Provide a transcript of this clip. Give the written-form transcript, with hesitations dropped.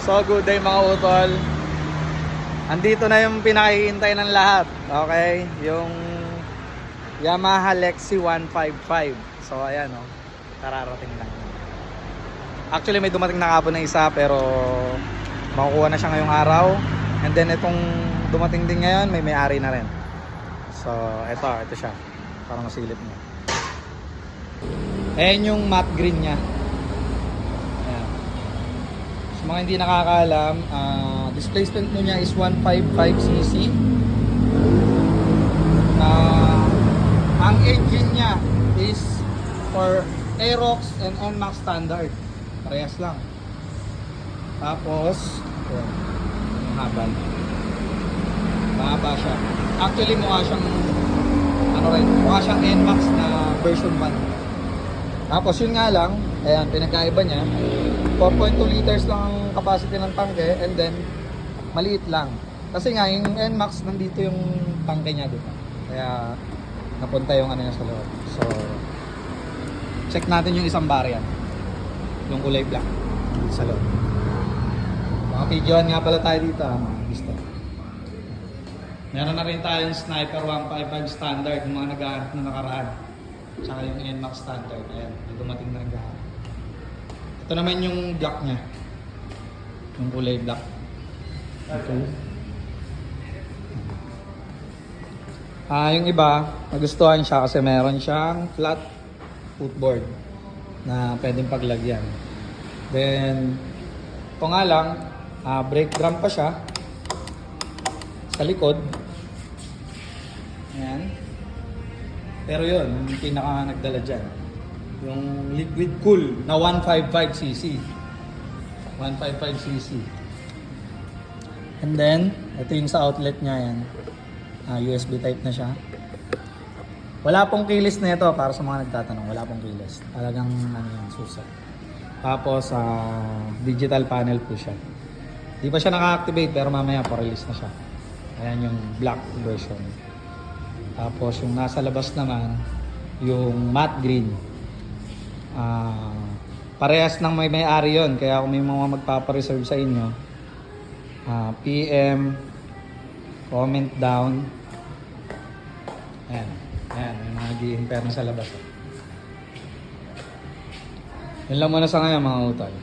So good day mga utol. Andito na yung pinakihintay ng lahat. Okay? Yung Yamaha Lexi 155. So ayan o. Kararating lang. Actually may dumating na kapon na isa pero makukuha na siya ngayong araw. And then itong dumating din ngayon may may-ari na rin. So ito siya. Para masilip niya. Ayan yung matte green niya. Sa mga hindi nakakaalam, displacement mo niya is 155cc. Ang engine niya is for Aerox and NMAX standard. Parehas lang. Tapos, mahaba. Mahaba siya. Actually, mukha siyang NMAX na version 1. Tapos yun nga lang, ayan, pinagkaiba niya. 4.2 liters lang ang capacity ng tangke and then maliit lang. Kasi nga yung NMAX nandito yung tangke niya dito. Kaya napunta yung ano niya sa loob. So check natin yung isang variant. Yung kulay black dito sa loob. Mga videoan nga pala tayo dito, mga gusto. Meron na rin tayong Sniper 155 standard, yung mga nag-aarap na nakaraan. Tsaka yung NMAX standard. Ayan, dumating na nag-aarap. Ito naman yung black niya. Yung kulay black. Okay. Yung iba, nagustuhan siya kasi meron siyang flat footboard na pwedeng paglagyan. Then, ito nga lang, brake drum pa siya sa likod. Ayan. Pero yun, yung pinaka nagdala dyan. Yung liquid cool na 155cc. 155cc. And then, ito yung sa outlet niya yan. USB type na siya. Wala pong keyless na ito para sa mga nagtatanong. Wala pong keyless. Talagang ano yan, susa. Tapos, digital panel po siya. Di pa siya naka-activate pero mamaya pa-release na siya. Ayan yung black version. Tapos, yung nasa labas naman, yung matte green. Parehas ng may-ari yun. Kaya kung may mga magpapareserve sa inyo, PM, comment down. Ayan, may mga nag-i-imperno sa labas. Yun lang muna sa ngayon mga utol.